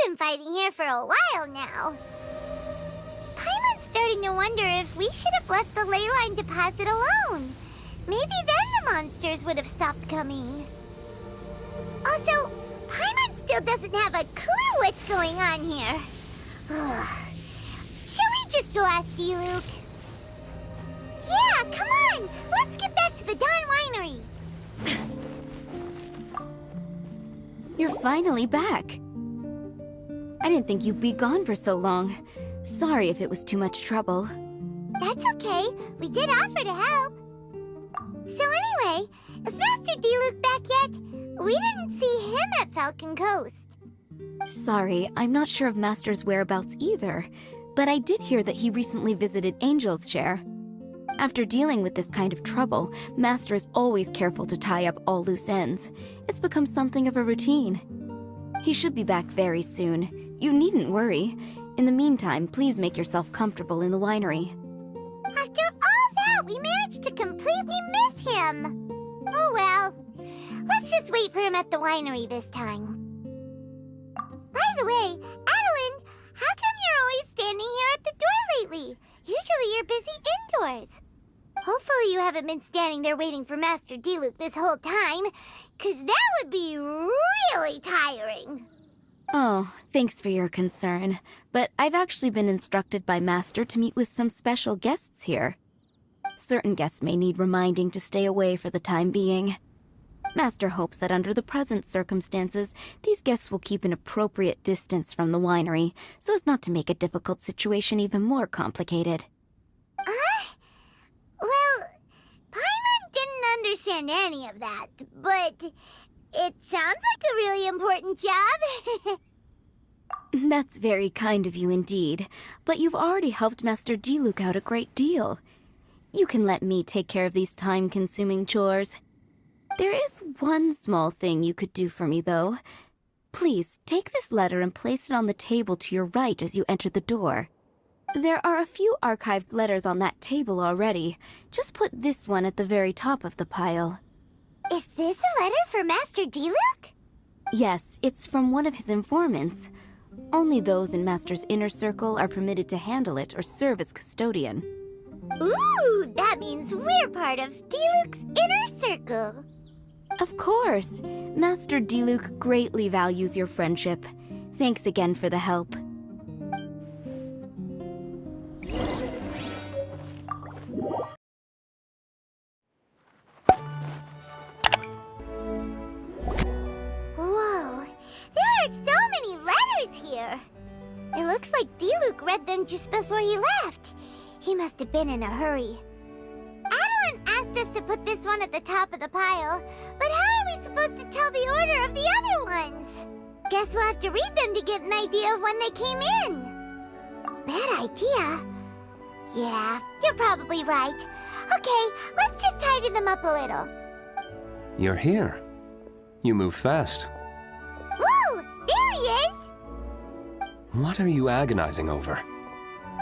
been fighting here for a while now. Paimon's starting to wonder if we should have left the ley line deposit alone. Maybe then the monsters would have stopped coming. Also, Paimon still doesn't have a clue what's going on here. Shall we just go ask D-Luke? Yeah, come on! Let's get back to the Dawn Winery! You're finally back. I didn't think you'd be gone for so long. Sorry if it was too much trouble. That's okay. We did offer to help. So anyway, is Master D-Luke back yet? We didn't see him at Falcon Coast. Sorry, I'm not sure of Master's whereabouts either, but I did hear that he recently visited Angel's Share. After dealing with this kind of trouble, Master is always careful to tie up all loose ends. It's become something of a routine. He should be back very soon. You needn't worry. In the meantime, please make yourself comfortable in the winery. After all that, we managed to completely miss him. Oh well. Let's just wait for him at the winery this time. By the way, Adeline, how come you're always standing here at the door lately? Usually you're busy indoors. Hopefully you haven't been standing there waiting for Master D-Luke this whole time, 'cause that would be really tiring. Oh, thanks for your concern. But I've actually been instructed by Master to meet with some special guests here. Certain guests may need reminding to stay away for the time being. Master hopes that under the present circumstances, these guests will keep an appropriate distance from the winery, so as not to make a difficult situation even more complicated. Well, Paimon didn't understand any of that, but it sounds like a really important job. That's very kind of you indeed, but you've already helped Master D-Luke out a great deal. You can let me take care of these time-consuming chores. There is one small thing you could do for me, though. Please, take this letter and place it on the table to your right as you enter the door. There are a few archived letters on that table already. Just put this one at the very top of the pile. Is this a letter for Master D-Luke? Yes, it's from one of his informants. Only those in Master's inner circle are permitted to handle it or serve as custodian. Ooh, that means we're part of D-Luke's inner circle. Of course. Master D-Luke greatly values your friendship. Thanks again for the help. Whoa, there are so many letters here. It looks like D-Luke read them just before he left. He must have been in a hurry. Adeline asked us to put this one at the top of the pile, but how are we supposed to tell the order of the other ones? Guess we'll have to read them to get an idea of when they came in. Bad idea. Yeah, you're probably right. Okay, let's just tidy them up a little. You're here. You move fast. Woo! There he is! What are you agonizing over?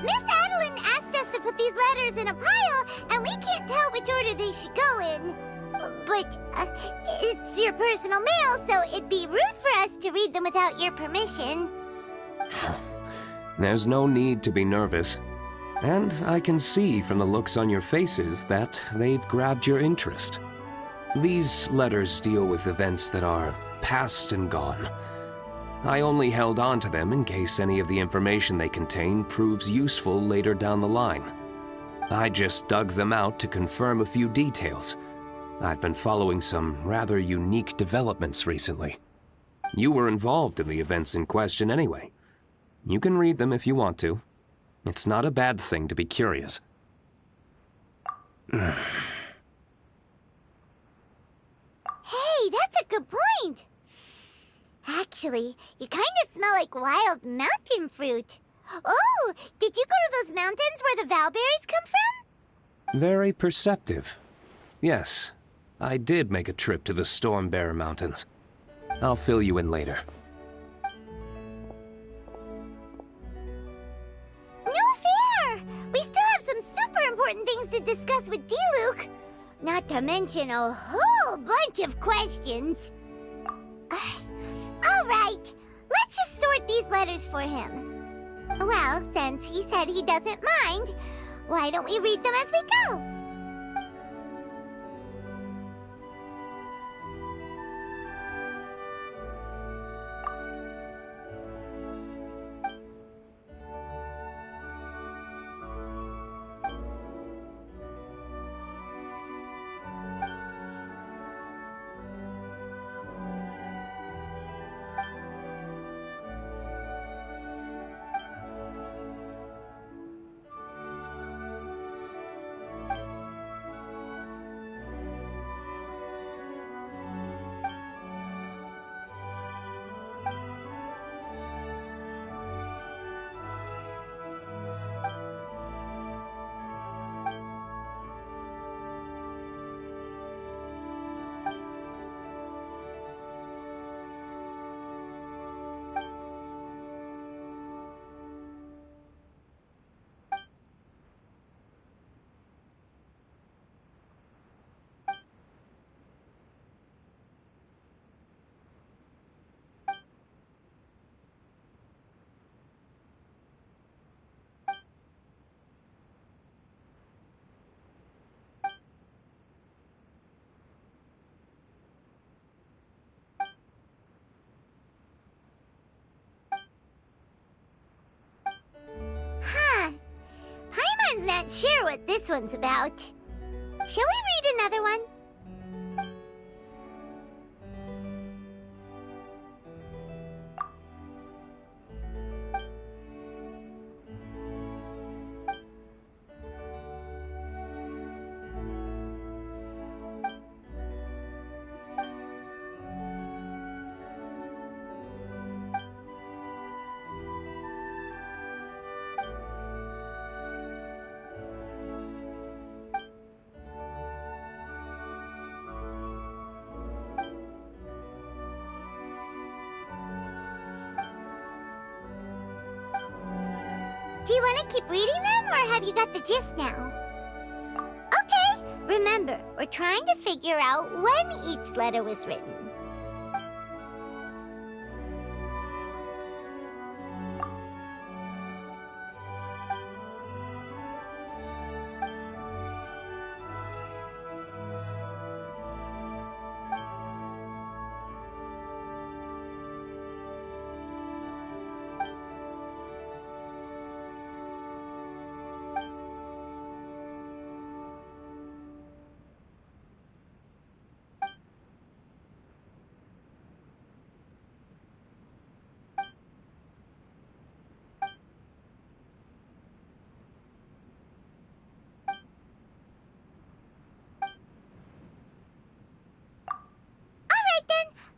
Miss Adeline asked us to put these letters in a pile, and we can't tell which order they should go in. But it's your personal mail, so it'd be rude for us to read them without your permission. There's no need to be nervous. And I can see from the looks on your faces that they've grabbed your interest. These letters deal with events that are past and gone. I only held on to them in case any of the information they contain proves useful later down the line. I just dug them out to confirm a few details. I've been following some rather unique developments recently. You were involved in the events in question anyway. You can read them if you want to. It's not a bad thing to be curious. Hey, that's a good point. Actually, you kind of smell like wild mountain fruit. Oh, did you go to those mountains where the Valberries come from? Very perceptive. Yes, I did make a trip to the Storm Bear Mountains. I'll fill you in later. No fair! We still have some super important things to discuss with D-Luke. Not to mention a whole bunch of questions. All right, let's just sort these his letters for him. Well, since he said he doesn't mind, why don't we read them as we go? Huh. Paimon's not sure what this one's about. Shall we read another one? Do you want to keep reading them, or have you got the gist now? Okay, remember, we're trying to figure out when each letter was written.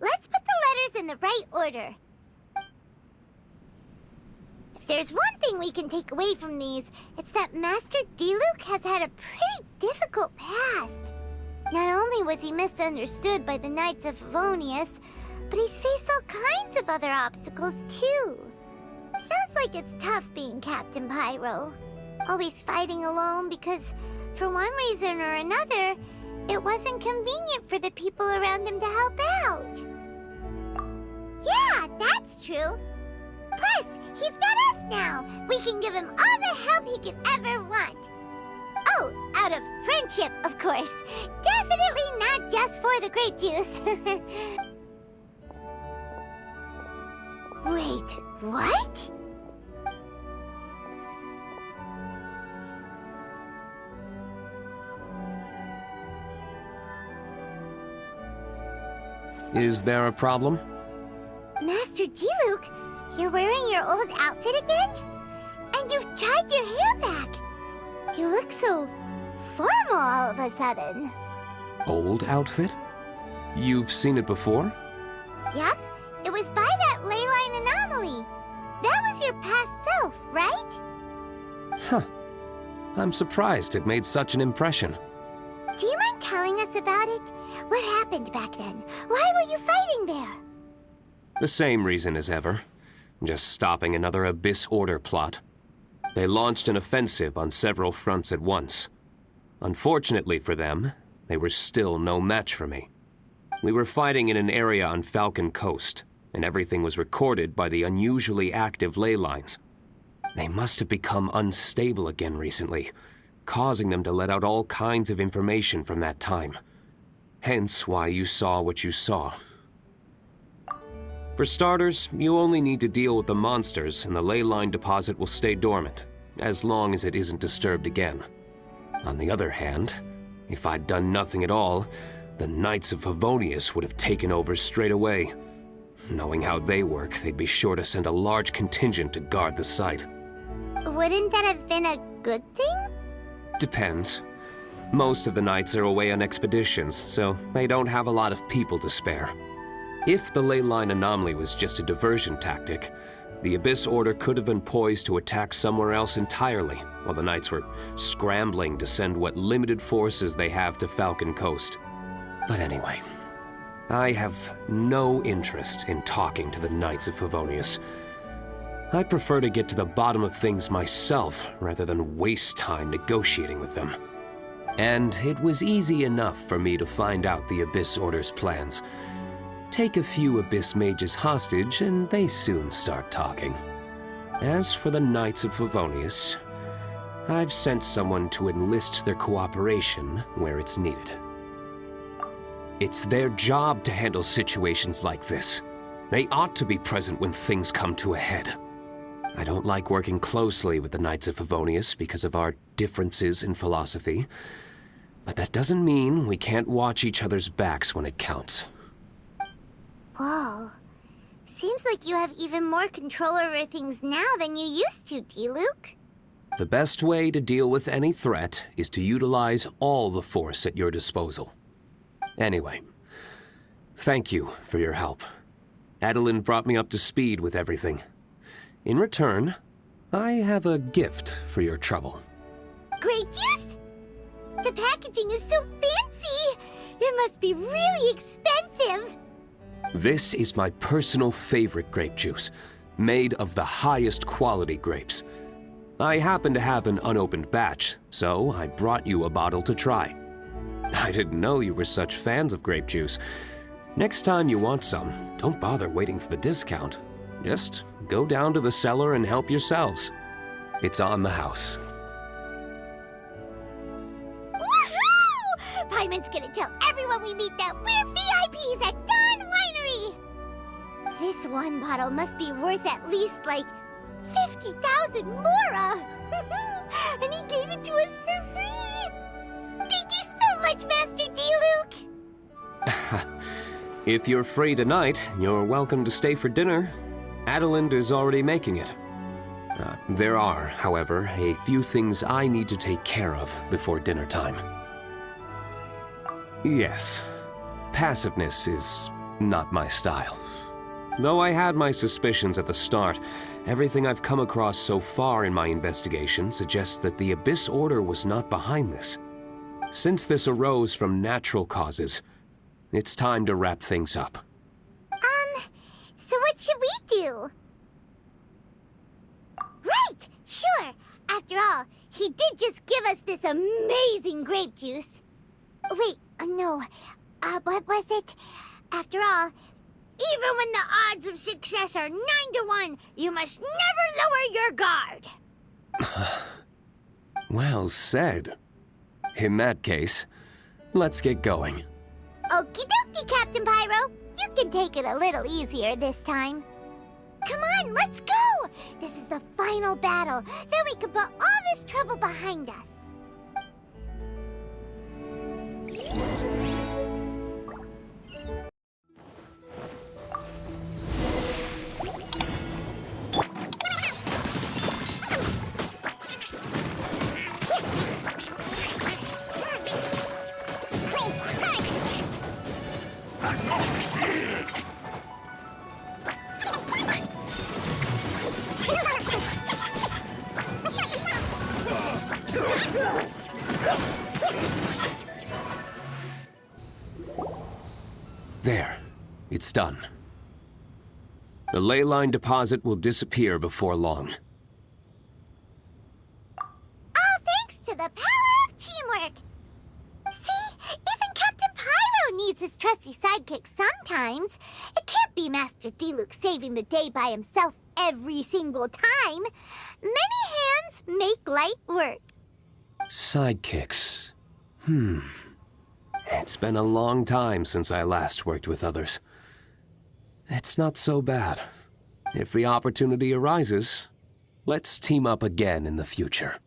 Let's put the letters in the right order. If there's one thing we can take away from these, it's that Master Diluc has had a pretty difficult past. Not only was he misunderstood by the Knights of Favonius, but he's faced all kinds of other obstacles too. Sounds like it's tough being Captain Pyro. Always fighting alone because, for one reason or another, it wasn't convenient for the people around him to help out. Yeah, that's true. Plus, he's got us now. We can give him all the help he could ever want. Oh, out of friendship, of course. Definitely not just for the grape juice. Wait, what? Is there a problem? Master Diluc, you're wearing your old outfit again? And you've tied your hair back. You look so formal all of a sudden. Old outfit? You've seen it before? Yep, it was by that ley line anomaly. That was your past self, right? Huh. I'm surprised it made such an impression. Do you mind telling us about it? What happened back then? Why were you fighting there? The same reason as ever. Just stopping another Abyss Order plot. They launched an offensive on several fronts at once. Unfortunately for them, they were still no match for me. We were fighting in an area on Falcon Coast, and everything was recorded by the unusually active ley lines. They must have become unstable again recently, causing them to let out all kinds of information from that time. Hence why you saw what you saw. For starters, you only need to deal with the monsters and the ley line deposit will stay dormant, as long as it isn't disturbed again. On the other hand, if I'd done nothing at all, the Knights of Favonius would have taken over straight away. Knowing how they work, they'd be sure to send a large contingent to guard the site. Wouldn't that have been a good thing? Depends. Most of the Knights are away on expeditions, so they don't have a lot of people to spare. If the ley line anomaly was just a diversion tactic, the Abyss Order could have been poised to attack somewhere else entirely, while the Knights were scrambling to send what limited forces they have to Falcon Coast. But anyway, I have no interest in talking to the Knights of Favonius. I prefer to get to the bottom of things myself, rather than waste time negotiating with them. And it was easy enough for me to find out the Abyss Order's plans. Take a few Abyss Mages hostage, and they soon start talking. As for the Knights of Favonius, I've sent someone to enlist their cooperation where it's needed. It's their job to handle situations like this. They ought to be present when things come to a head. I don't like working closely with the Knights of Favonius because of our differences in philosophy, but that doesn't mean we can't watch each other's backs when it counts. Whoa. Seems like you have even more control over things now than you used to, Diluc. The best way to deal with any threat is to utilize all the force at your disposal. Anyway, thank you for your help. Adeline brought me up to speed with everything. In return, I have a gift for your trouble. Grape juice? The packaging is so fancy! It must be really expensive! This is my personal favorite grape juice, made of the highest quality grapes. I happen to have an unopened batch, so I brought you a bottle to try. I didn't know you were such fans of grape juice. Next time you want some, don't bother waiting for the discount. Just go down to the cellar and help yourselves. It's on the house. Woohoo! Paimon's gonna tell everyone we meet that we're VIPs at Dawn Winery! This one bottle must be worth at least, like, 50,000 mora! And he gave it to us for free! Thank you so much, Master Diluc! If you're free tonight, you're welcome to stay for dinner. Adeline is already making it. There are, however, a few things I need to take care of before dinner time. Yes, passiveness is not my style. Though I had my suspicions at the start, everything I've come across so far in my investigation suggests that the Abyss Order was not behind this. Since this arose from natural causes, it's time to wrap things up. So what should we do? Right! Sure! After all, he did just give us this amazing grape juice. Wait, no. What was it? After all, even when the odds of success are 9 to 1, you must never lower your guard. Well said. In that case, let's get going. Okie dokie, Captain Pyro. You can take it a little easier this time. Come on, let's go! This is the final battle. Then we can put all this trouble behind us. There, it's done. The ley line deposit will disappear before long. All thanks to the power of teamwork. See? Even Captain Pyro needs his trusty sidekick sometimes. It can't be Master Diluc saving the day by himself every single time. Many hands make light work. Sidekicks. It's been a long time since I last worked with others. It's not so bad. If the opportunity arises, let's team up again in the future.